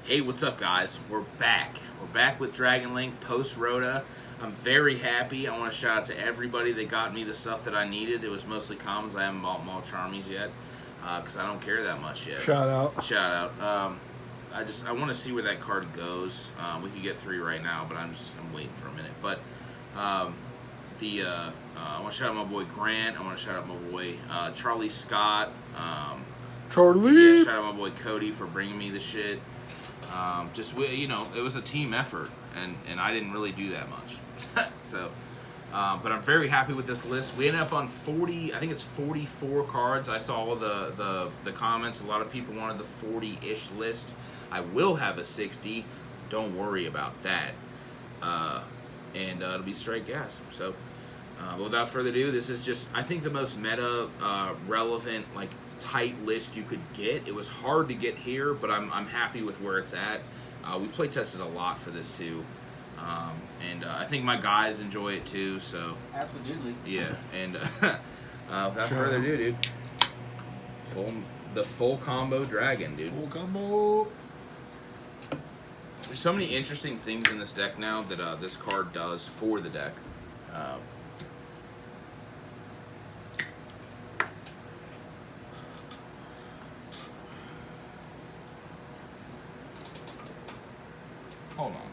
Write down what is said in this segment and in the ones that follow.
Hey, what's up, guys? We're back. We're back with Dragon Link post ROTA. I'm very happy. I want to shout out to everybody that got me the stuff that I needed. It was mostly commons. I haven't bought Mall Charmies yet because I don't care that much yet. Shout out. Shout out. I want to see where that card goes. We could get 3 right now, but I'm waiting for a minute. But I want to shout out my boy Grant. I want to shout out my boy Charlie Scott. Charlie. Yeah, shout out my boy Cody for bringing me the shit. It was a team effort, and I didn't really do that much. So, but I'm very happy with this list. We ended up on 40. I think it's 44 cards. I saw all the comments. A lot of people wanted the 40-ish list. I will have a 60. Don't worry about that. And it'll be straight gas. So, but without further ado, this is just, I think, the most meta relevant, like, tight list you could get. It was hard to get here, but I'm happy with where it's at. We play tested a lot for this too, and I think my guys enjoy it too. So absolutely, yeah. And without further ado, dude, the full combo dragon, dude. Full combo. There's so many interesting things in this deck now that this card does for the deck. Hold on.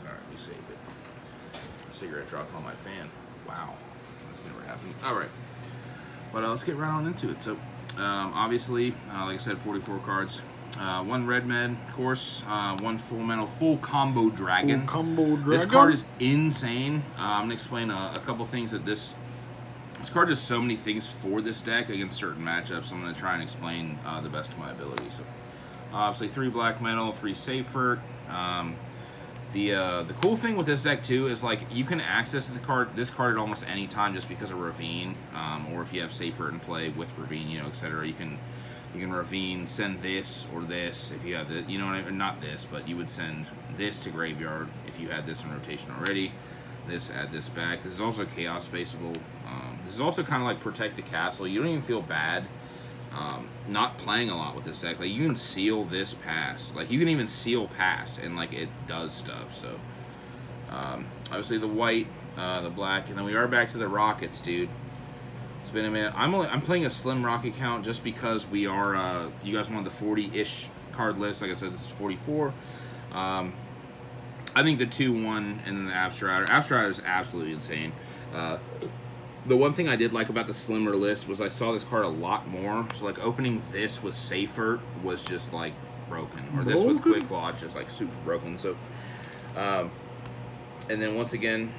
Alright, we saved it. A cigarette dropped on my fan. Wow. That's never happened. Alright. But let's get right on into it. So, obviously, like I said, 44 cards. 1 red med, of course. 1 full metal, full combo dragon. Full combo dragon. This card is insane. I'm going to explain a couple things that this card does so many things for this deck against certain matchups. I'm going to try and explain the best of my ability. So, obviously 3 black metal, 3 safer. The cool thing with this deck too is, like, you can access this card at almost any time just because of Ravine, or if you have safer in play with Ravine, etc. You can Ravine, send this or this if you have the, not this, but you would send this to graveyard if you had this in rotation already. This, add this back. This is also chaos spaceable. This is also kind of like protect the castle. You don't even feel bad not playing a lot with this deck. Like, you can seal this pass. Like, you can even seal pass, and, like, it does stuff. So, obviously the white, the black, and then we are back to the rockets, dude. It's been a minute. I'm playing a slim rocket count just because we are. You guys wanted the 40-ish card list. Like I said, this is 44. I think the 2-1 and then the Abstract is absolutely insane. The one thing I did like about the slimmer list was I saw this card a lot more. So, like, opening this with safer was just, like, broken. Or this with quick law, just, like, super broken. So, and then once again,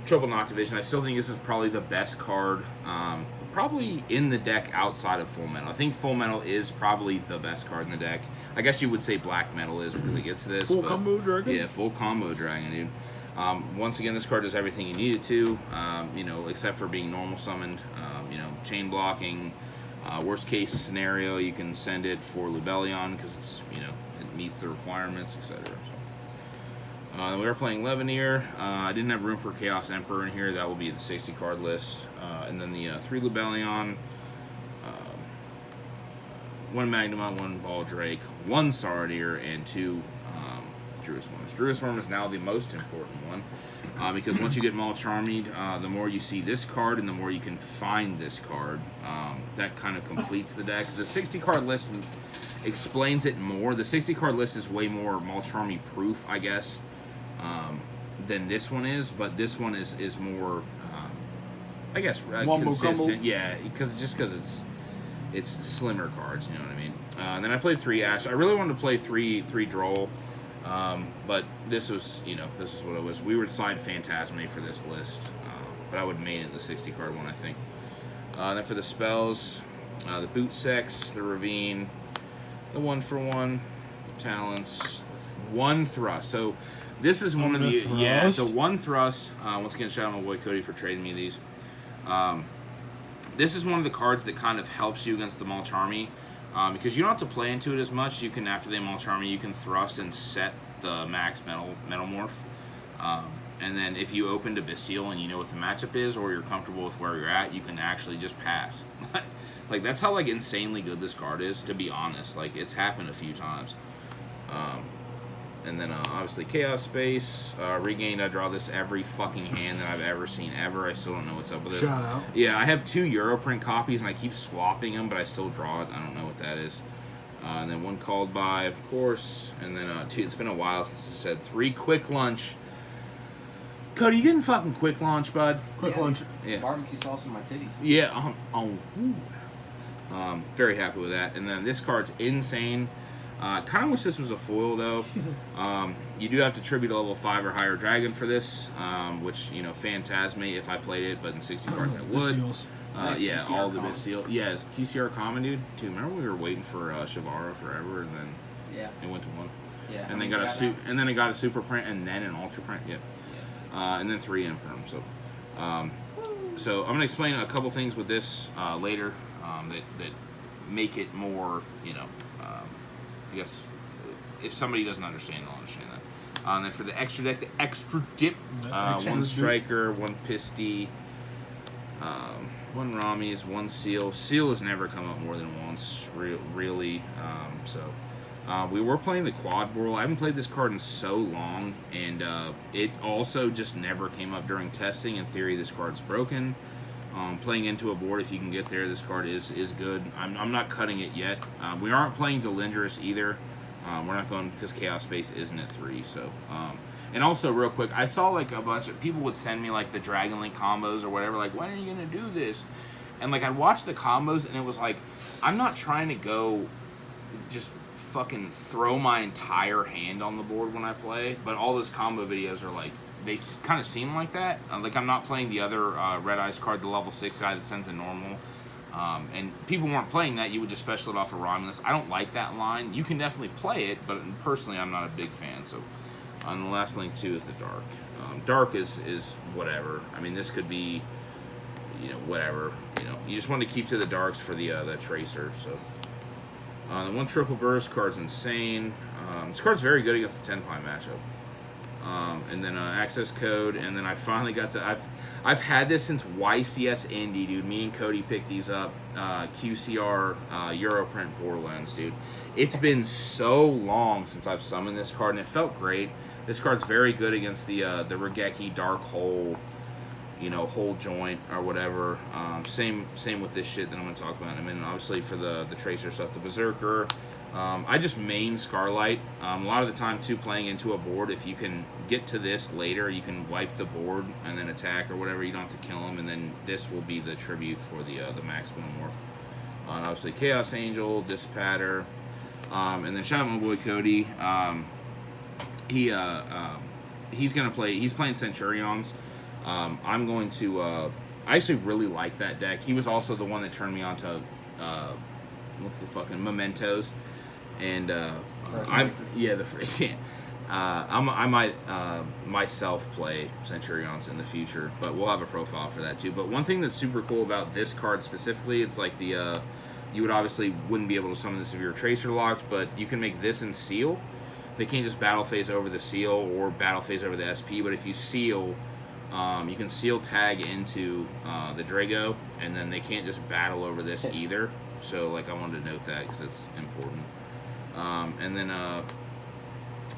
Triple Knock Division. I still think this is probably the best card, probably in the deck outside of Full Metal. I think Full Metal is probably the best card in the deck. I guess you would say Black Metal is because it gets this. Full combo dragon? Yeah, full combo dragon, dude. Once again, this card does everything you need it to, except for being normal summoned. Chain blocking. Worst case scenario, you can send it for Lubellion because it's, it meets the requirements, etc. So, we are playing Leveneer. I didn't have room for Chaos Emperor in here. That will be the 60 card list. And then the 3 Lubellion, 1 Magnuma, 1 Ball Drake, 1 Sardier, and 2 Druid Swarms. Druid Swarm is now the most important one because once you get Mall Charmied, the more you see this card and the more you can find this card. That kind of completes the deck. The 60 card list explains it more. The 60 card list is way more Mall Charmy proof, I guess, than this one is, but this one is more, I guess, consistent. Combo. Yeah, because it's slimmer cards, you know what I mean. And then I played 3 Ash. I really wanted to play 3 Droll. But this was, this is what it was. We would side Phantasme for this list, but I would have made it the 60 card one, I think. Then for the spells, the Boot Sex, the Ravine, the 1-for-1, Talents, 1 Thrust. So this is one of the, the 1 Thrust. Once again, shout out my boy Cody for trading me these. This is one of the cards that kind of helps you against the Mall Charmy. Because you don't have to play into it as much. You can, after the Mall Charmy, you can thrust and set the max Metamorph. And then if you open to Bestial and you know what the matchup is, or you're comfortable with where you're at, you can actually just pass. Like, that's how, like, insanely good this card is, to be honest. Like, it's happened a few times. And then obviously Chaos Space, Regained. I draw this every fucking hand that I've ever seen ever. I still don't know what's up with this. Shout out. Yeah, I have 2 Europrint copies and I keep swapping them, but I still draw it. I don't know what that is. And then 1 Called By, of course. And then 2, it's been a while since I said 3 Quick Lunch. Cody, you getting fucking Quick Lunch, bud? Quick lunch. Yeah. Barbecue sauce in my titties. Yeah, very happy with that. And then this card's insane. Kind of wish this was a foil, though. You do have to tribute a level 5 or higher dragon for this, which, you know, Phantasme if I played it, but in 60 cards I would. Seals. Yeah, QCR all the common. best deal. Yeah, QCR common, dude. Too. Remember we were waiting for Shavara forever, and then Yeah. it went to 1. Yeah. And then got a and then it got a super print, and then an ultra print. Yeah. Yeah. And then 3 Imperm. So, so I'm gonna explain a couple things with this later that make it more, you know, I guess if somebody doesn't understand, they'll understand that. And then for the extra deck, the extra dip, Extra 1 dip. striker, 1 pisty, 1 Ramis, 1 seal. Seal has never come up more than once, really. We were playing the Quad Whirl. I haven't played this card in so long, and it also just never came up during testing. In theory, this card's broken. Playing into a board, if you can get there, this card is good. I'm not cutting it yet. We aren't playing Delindrous either. We're not going because Chaos Space isn't at 3. So, and also real quick, I saw like a bunch of people would send me like the Dragon Link combos or whatever. Like, when are you gonna do this? And like I'd watch the combos, and it was like, I'm not trying to go just fucking throw my entire hand on the board when I play, but all those combo videos are like, they kind of seem like that. Like I'm not playing the other Red Eyes card, the level 6 guy that sends a normal. And people weren't playing that. You would just special it off of Romulus. I don't like that line. You can definitely play it, but personally I'm not a big fan. So the last link too is the Dark. Dark is whatever. I mean, this could be, you know, whatever. You know, you just want to keep to the Darks for the Tracer. So the 1 Triple Burst card's insane. This card's very good against the 10 pie matchup. And then access code, and then I finally got to. I've had this since YCS Indy, dude. Me and Cody picked these up. QCR Europrint Borderlands, dude. It's been so long since I've summoned this card, and it felt great. This card's very good against the Regeki Dark Hole, you know, hole joint or whatever. Same with this shit that I'm gonna talk about in a minute. Obviously for the Tracer stuff, the Berserker. I just main Scarlight. A lot of the time, too, playing into a board, if you can get to this later, you can wipe the board and then attack or whatever. You don't have to kill him, and then this will be the tribute for the Max Morph. And obviously, Chaos Angel, Dispatter, and then shout out my boy Cody. He's gonna play. He's playing Centurions. I'm going to. I actually really like that deck. He was also the one that turned me on to what's the fucking Mementos. And I might myself play Centurions in the future, but we'll have a profile for that too. But one thing that's super cool about this card specifically, it's like the you would obviously wouldn't be able to summon this if you were Tracer locked, but you can make this in Seal. They can't just battle phase over the Seal or battle phase over the SP, but if you Seal, you can Seal tag into the Drago, and then they can't just battle over this either. So like I wanted to note that because it's important. And then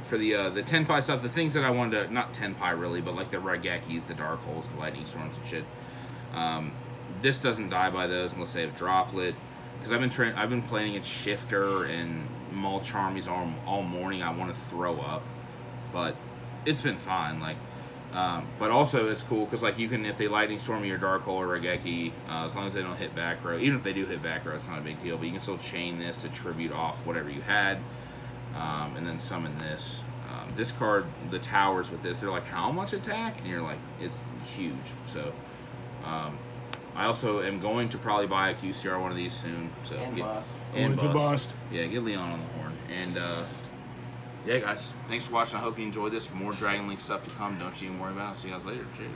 for the 10 pie stuff, the things that I wanted to, not 10 pie really, but like the Regekis, the Dark Holes, the Lightning Storms and shit. This doesn't die by those unless they have Droplet. Because I've been playing it Shifter and Mulch Armies all morning. I want to throw up, but it's been fine. Like, but also it's cool because like you can, if they Lightning Storm your Dark Hole or Regeki, as long as they don't hit back row, even if they do hit back row, it's not a big deal. But you can still chain this to tribute off whatever you had, and then summon this. This card, the towers with this, they're like how much attack, and you're like it's huge. So. I also am going to probably buy a QCR one of these soon. So And bust. And Going to bust. bust. Yeah, get Leon on the horn. And yeah, guys, thanks for watching. I hope you enjoyed this. More Dragon Link stuff to come. Don't you even worry about it. See you guys later. Cheers.